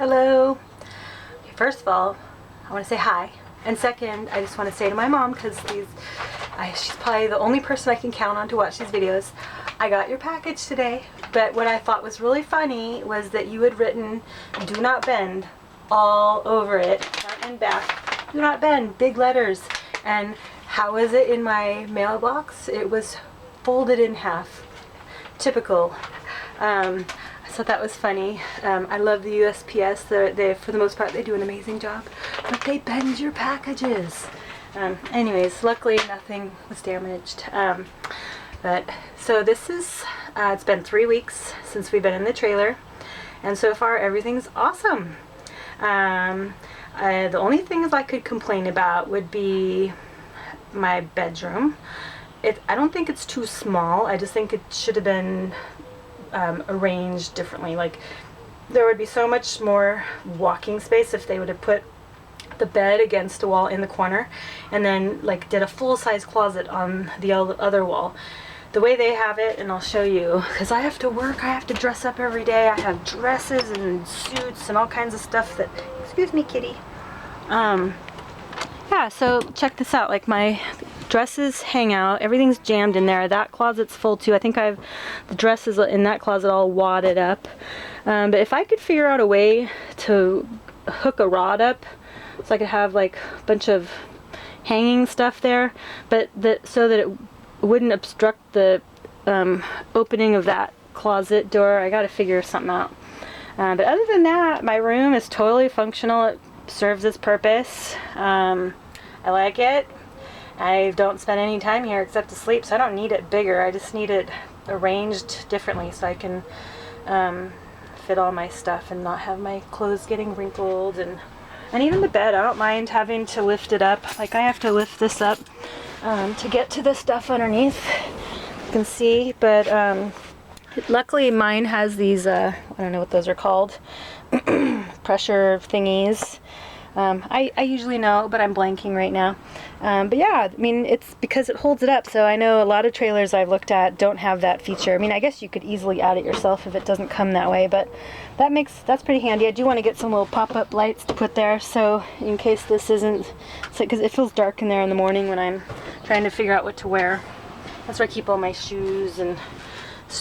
Hello. Okay, first of all, I want to say hi. And second, I just want to say to my mom, because she's probably the only person I can count on to watch these videos, I got your package today. But what I thought was really funny was that you had written, "Do not bend," all over it, front and back. Do not bend, big letters. And how was it in my mailbox? It was folded in half. Typical. I thought that was funny. I love the USPS. They, for the most part, they do an amazing job, but they bend your packages. Anyways, luckily nothing was damaged. But so this is, it's been 3 weeks since we've been in the trailer, and so far everything's awesome. The only things I could complain about would be my bedroom. I don't think it's too small. I just think it should have been arranged differently. Like, there would be so much more walking space if they would have put the bed against a wall in the corner and then like did a full-size closet on the other wall. The way they have it, and I'll show you, because I have to work, I have to dress up every day. I have dresses and suits and all kinds of stuff that, excuse me, kitty. Yeah, so check this out. Like, my dresses hang out, everything's jammed in there. That closet's full too. I think I have the dresses in that closet all wadded up. But if I could figure out a way to hook a rod up so I could have like a bunch of hanging stuff there, but so that it wouldn't obstruct the opening of that closet door, I gotta figure something out. But other than that, my room is totally functional. It serves its purpose. I like it. I don't spend any time here except to sleep, so I don't need it bigger. I just need it arranged differently so I can fit all my stuff and not have my clothes getting wrinkled. And even the bed, I don't mind having to lift it up. Like, I have to lift this up to get to the stuff underneath. You can see, but luckily mine has these, I don't know what those are called, pressure thingies. I usually know, but I'm blanking right now. But yeah, I mean, it's because it holds it up. So I know a lot of trailers I've looked at don't have that feature. I mean, I guess you could easily add it yourself if it doesn't come that way, but that's pretty handy. I do want to get some little pop-up lights to put there, so in case this isn't, because it feels dark in there in the morning when I'm trying to figure out what to wear. That's where I keep all my shoes and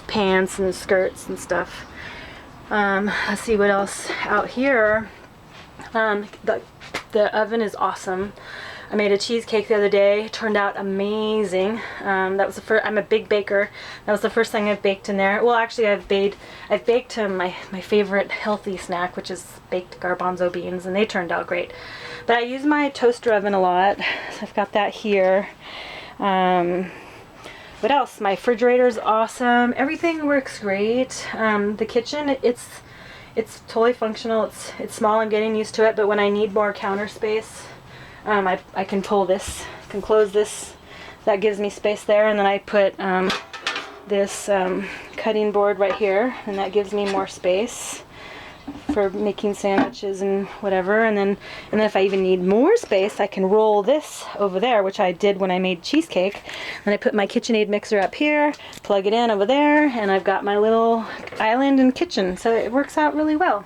pants and skirts and stuff. Let's see what else out here. The oven is awesome. I made a cheesecake the other day. It turned out amazing. That was the first. I'm a big baker. That was the first thing I've baked in there. Well, actually, I've baked my favorite healthy snack, which is baked garbanzo beans, and they turned out great. But I use my toaster oven a lot, so I've got that here. What else? My refrigerator is awesome. Everything works great. The kitchen, it's totally functional. It's small. I'm getting used to it, but when I need more counter space, I can pull this, can close this. That gives me space there, and then I put this cutting board right here, and that gives me more space for making sandwiches and whatever. And then if I even need more space, I can roll this over there, which I did when I made cheesecake. And I put my KitchenAid mixer up here, plug it in over there, and I've got my little island and kitchen. So it works out really well.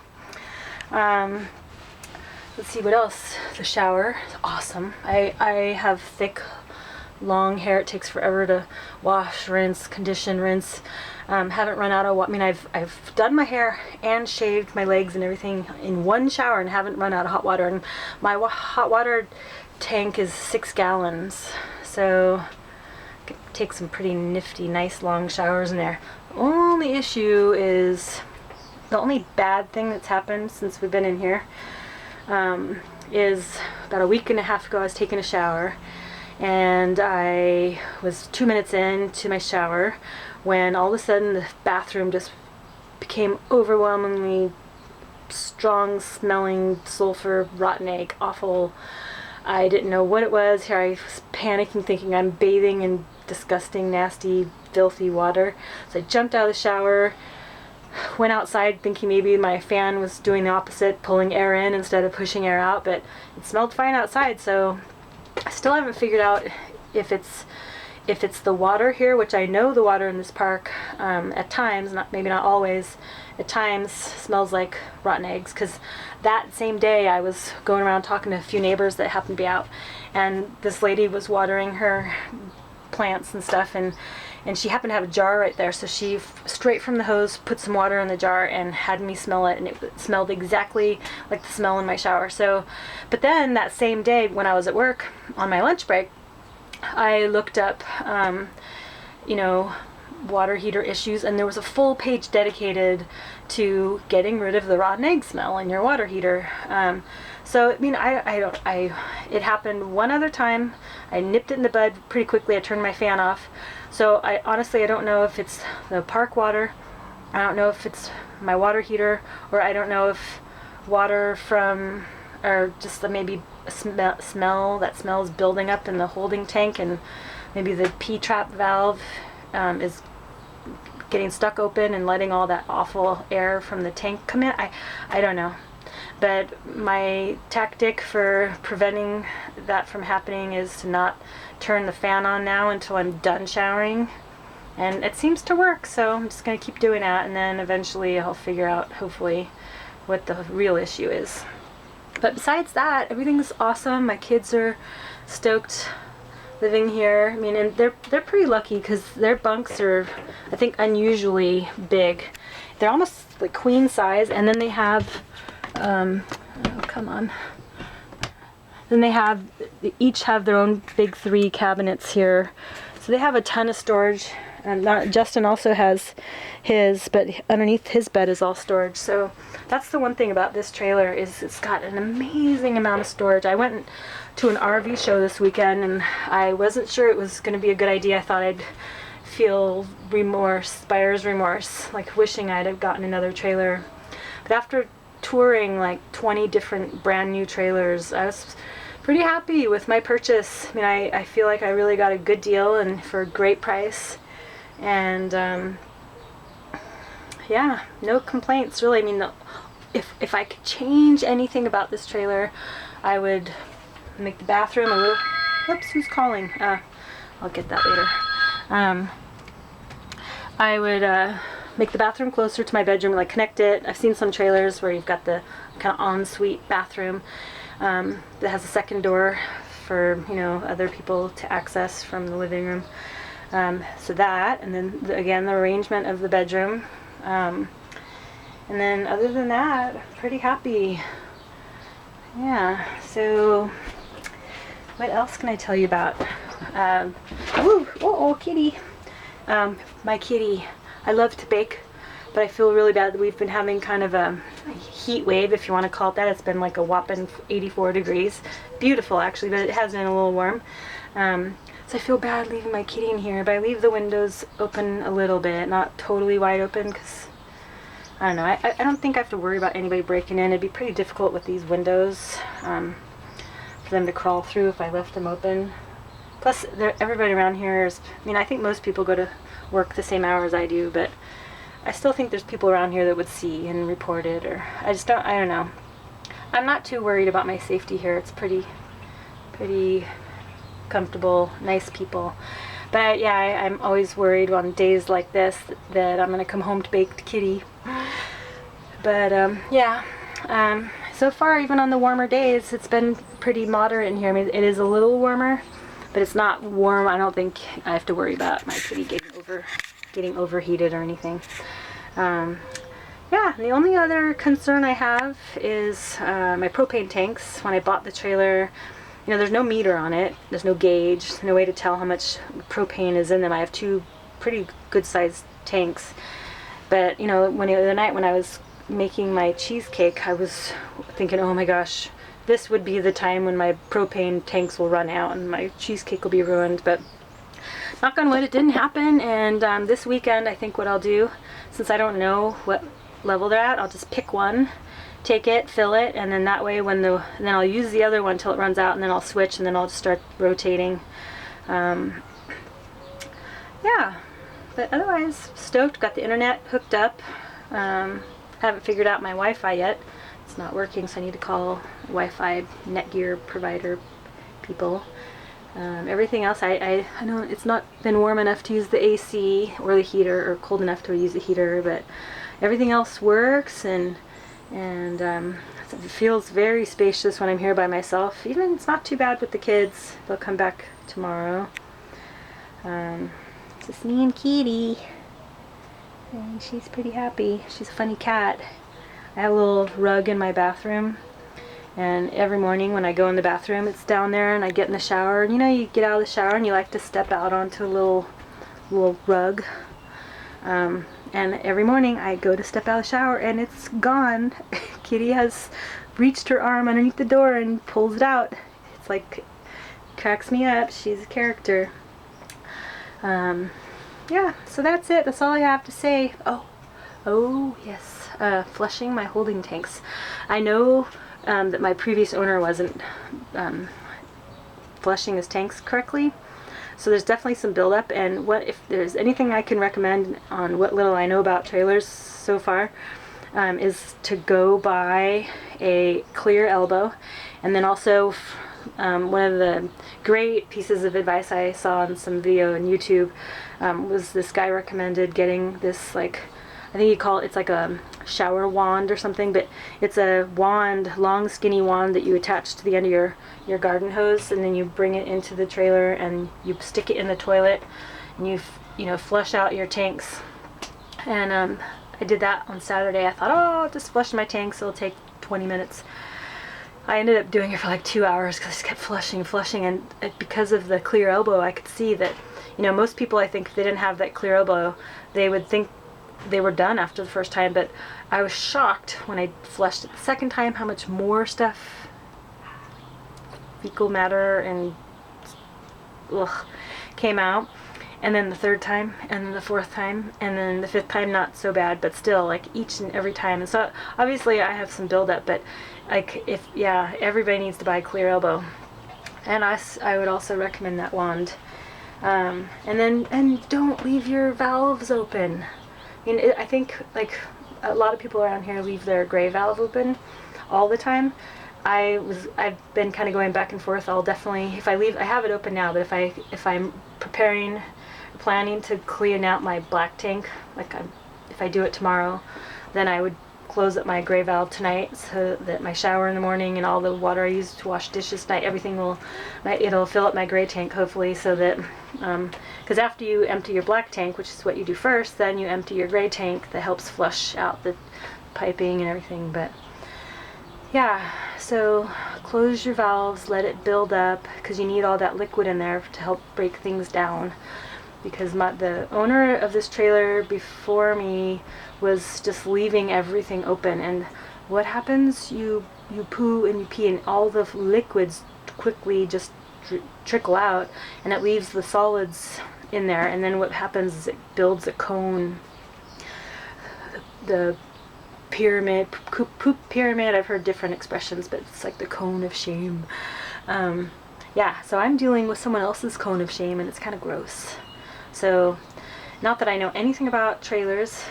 Let's see what else. The shower is awesome. I have thick, long hair. It takes forever to wash, rinse, condition, rinse. Haven't run out of I mean, I've done my hair and shaved my legs and everything in one shower and haven't run out of hot water. And my hot water tank is 6 gallons, so I could take some pretty nifty, nice long showers in there. The only issue is, the only bad thing that's happened since we've been in here is about a week and a half ago I was taking a shower, and I was 2 minutes into my shower when all of a sudden the bathroom just became overwhelmingly strong smelling sulfur, rotten egg, awful. I didn't know what it was. Here I was panicking, thinking I'm bathing in disgusting, nasty, filthy water. So I jumped out of the shower, went outside thinking maybe my fan was doing the opposite, pulling air in instead of pushing air out, but it smelled fine outside. So I still haven't figured out if it's the water here, which I know the water in this park at times, maybe not always, at times smells like rotten eggs, because that same day I was going around talking to a few neighbors that happened to be out, and this lady was watering her plants and stuff, and she happened to have a jar right there, so she straight from the hose put some water in the jar and had me smell it, and it smelled exactly like the smell in my shower. So, but then that same day when I was at work on my lunch break, I looked up you know, water heater issues, and there was a full page dedicated to getting rid of the rotten egg smell in your water heater. So I mean, it happened one other time. I nipped it in the bud pretty quickly. I turned my fan off. So I honestly don't know if it's the park water, I don't know if it's my water heater, or I don't know if water from, or just maybe a smell that smells building up in the holding tank, and maybe the P-trap valve is getting stuck open and letting all that awful air from the tank come in. I don't know. But my tactic for preventing that from happening is to not turn the fan on now until I'm done showering. And it seems to work, so I'm just going to keep doing that, and then eventually I'll figure out, hopefully, what the real issue is. But besides that, everything's awesome. My kids are stoked living here. I mean, and they're pretty lucky because their bunks are, I think, unusually big. They're almost like queen size, and then they have oh, come on. Then they each have their own big 3 cabinets here. So they have a ton of storage. And Justin also has his, but underneath his bed is all storage. So that's the one thing about this trailer, is it's got an amazing amount of storage. I went to an RV show this weekend, and I wasn't sure it was going to be a good idea. I thought I'd feel remorse, buyer's remorse, like wishing I'd have gotten another trailer. But after touring like 20 different brand new trailers, I was pretty happy with my purchase. I mean, I feel like I really got a good deal and for a great price. And yeah, no complaints really. I mean, if I could change anything about this trailer, I would make the bathroom a little, whoops, who's calling? I'll get that later. I would make the bathroom closer to my bedroom, like connect it. I've seen some trailers where you've got the kind of ensuite bathroom that has a second door for, you know, other people to access from the living room. So that, and then again, the arrangement of the bedroom. And then other than that, I'm pretty happy. Yeah, so what else can I tell you about? Oh, kitty. My kitty. I love to bake, but I feel really bad that we've been having kind of a heat wave, if you want to call it that. It's been like a whopping 84 degrees. Beautiful, actually, but it has been a little warm. So I feel bad leaving my kitty in here, but I leave the windows open a little bit, not totally wide open, because I don't know. I don't think I have to worry about anybody breaking in. It'd be pretty difficult with these windows for them to crawl through if I left them open. Plus, everybody around here is, I mean, I think most people go to work the same hours I do, but I still think there's people around here that would see and report it, or I don't know. I'm not too worried about my safety here. It's pretty comfortable, nice people. But yeah, I'm always worried on days like this that I'm gonna come home to baked kitty. But yeah, so far, even on the warmer days, it's been pretty moderate in here. I mean, it is a little warmer, but it's not warm. I don't think I have to worry about my kitty getting overheated or anything. Yeah, the only other concern I have is my propane tanks. When I bought the trailer, you know, there's no meter on it, there's no gauge, no way to tell how much propane is in them. I have 2 pretty good sized tanks, but you know, the other night when I was making my cheesecake, I was thinking, oh my gosh, this would be the time when my propane tanks will run out and my cheesecake will be ruined. But knock on wood, it didn't happen. And this weekend, I think what I'll do, since I don't know what level they're at, I'll just pick one, take it, fill it, and then that way and then I'll use the other one till it runs out, and then I'll switch, and then I'll just start rotating. Yeah, but otherwise stoked. Got the internet hooked up. Haven't figured out my Wi-Fi yet. It's not working, so I need to call Wi-Fi Netgear provider people. Everything else, I know it's not been warm enough to use the AC or the heater, or cold enough to use the heater, but everything else works, and it feels very spacious when I'm here by myself. Even it's not too bad with the kids. They'll come back tomorrow. It's just me and Kitty, and she's pretty happy. She's a funny cat. I have a little rug in my bathroom, and every morning when I go in the bathroom, it's down there, and I get in the shower, and you know, you get out of the shower and you like to step out onto a little rug, and every morning I go to step out of the shower and it's gone. Kitty has reached her arm underneath the door and pulls it out. It's like, cracks me up. She's a character. Yeah, so that's it. That's all I have to say. Oh yes, flushing my holding tanks. I know that my previous owner wasn't flushing his tanks correctly, so there's definitely some buildup. And if there's anything I can recommend on what little I know about trailers so far, is to go buy a clear elbow. And then also one of the great pieces of advice I saw on some video on YouTube was this guy recommended getting this, like, I think it's like a shower wand or something, but it's a wand, long skinny wand that you attach to the end of your garden hose, and then you bring it into the trailer and you stick it in the toilet, and you know, flush out your tanks. And I did that on Saturday. I thought, oh, I'll just flush my tanks, it'll take 20 minutes. I ended up doing it for like 2 hours because I just kept flushing, and because of the clear elbow, I could see that, you know, most people, I think, if they didn't have that clear elbow, they would think they were done after the first time. But I was shocked when I flushed it the second time how much more stuff, fecal matter and came out. And then the third time, and then the fourth time, and then the fifth time, not so bad, but still, like, each and every time. And so obviously I have some buildup, but like, everybody needs to buy a clear elbow. And I would also recommend that wand. And don't leave your valves open. I mean, I think, like, a lot of people around here leave their gray valve open all the time. I've been kind of going back and forth. I'll definitely, if I leave, I have it open now, but if I'm planning to clean out my black tank, like if I do it tomorrow, then I would close up my gray valve tonight, so that my shower in the morning and all the water I use to wash dishes tonight, it'll fill up my gray tank, hopefully, so that, because after you empty your black tank, which is what you do first, then you empty your gray tank. That helps flush out the piping and everything. But yeah, so close your valves, let it build up, because you need all that liquid in there to help break things down. Because the owner of this trailer before me was just leaving everything open, and what happens, you poo and you pee, and all the liquids quickly just trickle out, and it leaves the solids in there. And then what happens is it builds a cone, the poop pyramid. I've heard different expressions, but it's like the cone of shame. Yeah, so I'm dealing with someone else's cone of shame, and it's kind of gross. So, not that I know anything about trailers,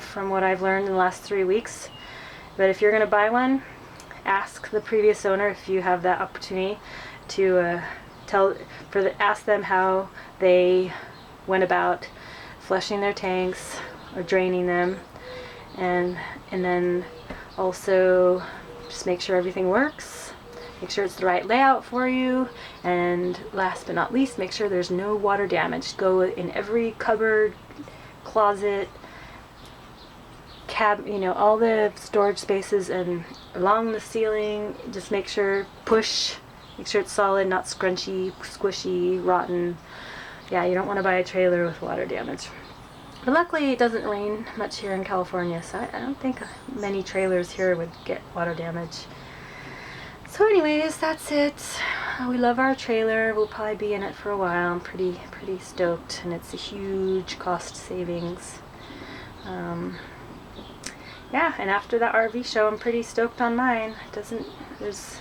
from what I've learned in the last 3 weeks, but if you're going to buy one, ask the previous owner, if you have that opportunity, to ask them how they went about flushing their tanks or draining them, and then also just make sure everything works. Make sure it's the right layout for you, and last but not least, make sure there's no water damage. Go in every cupboard, closet, all the storage spaces, and along the ceiling. Just make sure it's solid, not scrunchy, squishy, rotten. Yeah, you don't want to buy a trailer with water damage. But luckily it doesn't rain much here in California, so I don't think many trailers here would get water damage. So anyways, that's it. We love our trailer. We'll probably be in it for a while. I'm pretty stoked, and it's a huge cost savings. Yeah, and after that RV show, I'm pretty stoked on mine. There's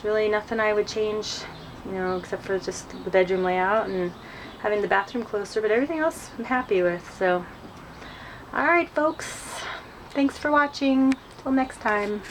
really nothing I would change, except for just the bedroom layout and having the bathroom closer, but everything else I'm happy with. So, alright folks, thanks for watching. Till next time.